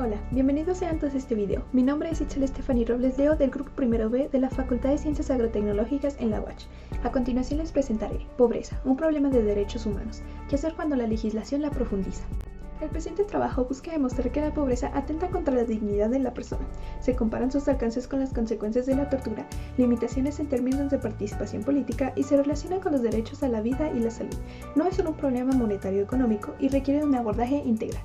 Hola, bienvenidos sean todos a este video. Mi nombre es Itzel Stephanie Robles Leo del grupo Primero B de la Facultad de Ciencias Agrotecnológicas en la UACH. A continuación les presentaré Pobreza, un problema de derechos humanos. ¿Qué hacer cuando la legislación la profundiza? El presente trabajo busca demostrar que la pobreza atenta contra la dignidad de la persona. Se comparan sus alcances con las consecuencias de la tortura, limitaciones en términos de participación política y se relaciona con los derechos a la vida y la salud. No es solo un problema monetario económico y requiere de un abordaje integral.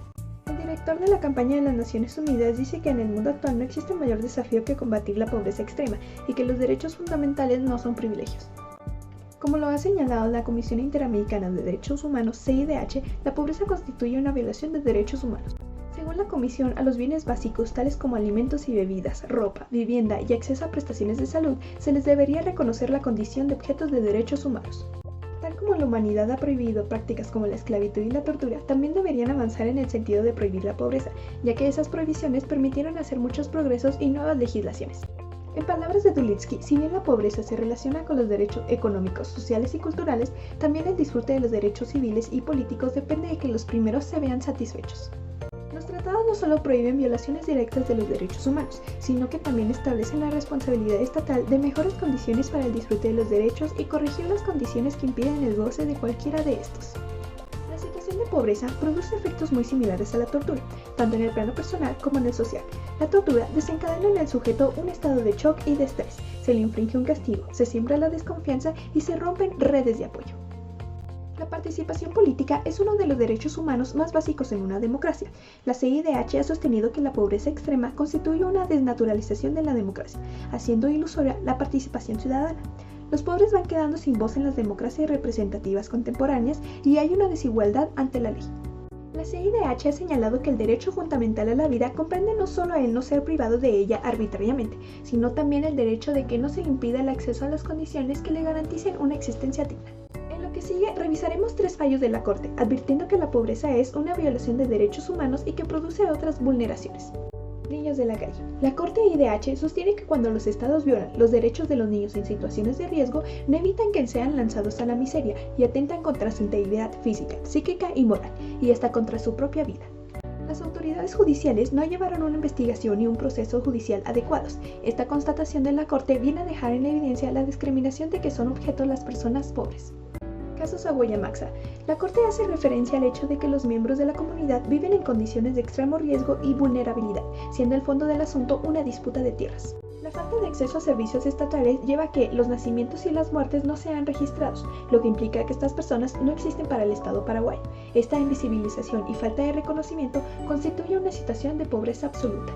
El director de la campaña de las Naciones Unidas dice que en el mundo actual no existe mayor desafío que combatir la pobreza extrema y que los derechos fundamentales no son privilegios. Como lo ha señalado la Comisión Interamericana de Derechos Humanos, CIDH, la pobreza constituye una violación de derechos humanos. Según la Comisión, a los bienes básicos tales como alimentos y bebidas, ropa, vivienda y acceso a prestaciones de salud se les debería reconocer la condición de objetos de derechos humanos. Tal como la humanidad ha prohibido prácticas como la esclavitud y la tortura, también deberían avanzar en el sentido de prohibir la pobreza, ya que esas prohibiciones permitieron hacer muchos progresos y nuevas legislaciones. En palabras de Dulitsky, si bien la pobreza se relaciona con los derechos económicos, sociales y culturales, también el disfrute de los derechos civiles y políticos depende de que los primeros se vean satisfechos. Los tratados no solo prohíben violaciones directas de los derechos humanos, sino que también establecen la responsabilidad estatal de mejores condiciones para el disfrute de los derechos y corregir las condiciones que impiden el goce de cualquiera de estos. La situación de pobreza produce efectos muy similares a la tortura, tanto en el plano personal como en el social. La tortura desencadena en el sujeto un estado de shock y de estrés, se le inflige un castigo, se siembra la desconfianza y se rompen redes de apoyo. La participación política es uno de los derechos humanos más básicos en una democracia. La CIDH ha sostenido que la pobreza extrema constituye una desnaturalización de la democracia, haciendo ilusoria la participación ciudadana. Los pobres van quedando sin voz en las democracias representativas contemporáneas y hay una desigualdad ante la ley. La CIDH ha señalado que el derecho fundamental a la vida comprende no solo el no ser privado de ella arbitrariamente, sino también el derecho de que no se le impida el acceso a las condiciones que le garanticen una existencia digna. En lo que sigue, revisaremos 3 fallos de la Corte, advirtiendo que la pobreza es una violación de derechos humanos y que produce otras vulneraciones. Niños de la calle. La Corte IDH sostiene que cuando los estados violan los derechos de los niños en situaciones de riesgo, no evitan que sean lanzados a la miseria y atentan contra su integridad física, psíquica y moral, y hasta contra su propia vida. Las autoridades judiciales no llevaron una investigación ni un proceso judicial adecuados. Esta constatación de la Corte viene a dejar en evidencia la discriminación de que son objeto las personas pobres. Casos Aguaya Maxa. La Corte hace referencia al hecho de que los miembros de la comunidad viven en condiciones de extremo riesgo y vulnerabilidad, siendo el fondo del asunto una disputa de tierras. La falta de acceso a servicios estatales lleva a que los nacimientos y las muertes no sean registrados, lo que implica que estas personas no existen para el Estado paraguayo. Esta invisibilización y falta de reconocimiento constituye una situación de pobreza absoluta.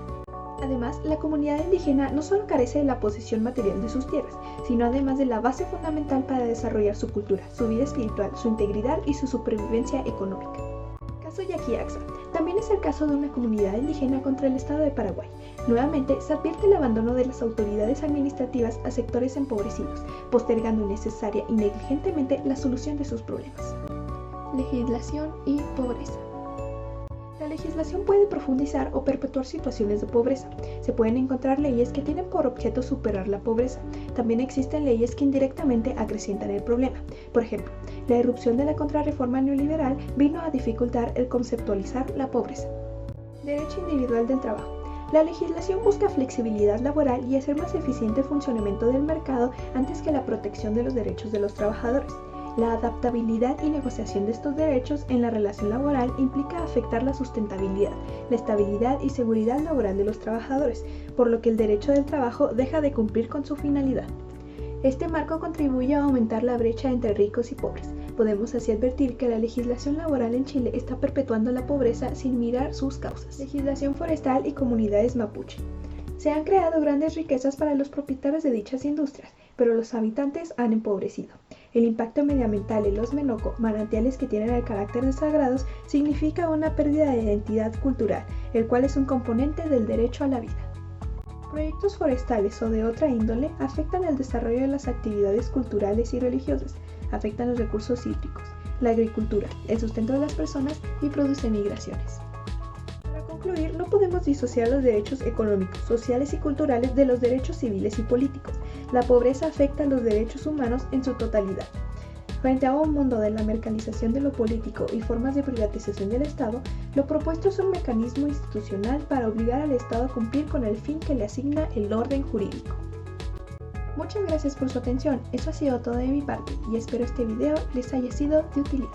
Además, la comunidad indígena no solo carece de la posesión material de sus tierras, sino además de la base fundamental para desarrollar su cultura, su vida espiritual, su integridad y su supervivencia económica. Caso Yaquiaxa. También es el caso de una comunidad indígena contra el Estado de Paraguay. Nuevamente, se advierte el abandono de las autoridades administrativas a sectores empobrecidos, postergando innecesaria y negligentemente la solución de sus problemas. Legislación y pobreza. La legislación puede profundizar o perpetuar situaciones de pobreza. Se pueden encontrar leyes que tienen por objeto superar la pobreza. También existen leyes que indirectamente acrecientan el problema. Por ejemplo, la irrupción de la contrarreforma neoliberal vino a dificultar el conceptualizar la pobreza. Derecho individual del trabajo. La legislación busca flexibilidad laboral y hacer más eficiente el funcionamiento del mercado antes que la protección de los derechos de los trabajadores. La adaptabilidad y negociación de estos derechos en la relación laboral implica afectar la sustentabilidad, la estabilidad y seguridad laboral de los trabajadores, por lo que el derecho del trabajo deja de cumplir con su finalidad. Este marco contribuye a aumentar la brecha entre ricos y pobres. Podemos así advertir que la legislación laboral en Chile está perpetuando la pobreza sin mirar sus causas. Legislación forestal y comunidades mapuche. Se han creado grandes riquezas para los propietarios de dichas industrias, pero los habitantes han empobrecido. El impacto medioambiental en los Menoco, manantiales que tienen el carácter de sagrados, significa una pérdida de identidad cultural, el cual es un componente del derecho a la vida. Proyectos forestales o de otra índole afectan el desarrollo de las actividades culturales y religiosas, afectan los recursos hídricos, la agricultura, el sustento de las personas y producen migraciones. Para concluir, no podemos disociar los derechos económicos, sociales y culturales de los derechos civiles y políticos. La pobreza afecta a los derechos humanos en su totalidad. Frente a un mundo de la mercantilización de lo político y formas de privatización del Estado, lo propuesto es un mecanismo institucional para obligar al Estado a cumplir con el fin que le asigna el orden jurídico. Muchas gracias por su atención, eso ha sido todo de mi parte y espero este video les haya sido de utilidad.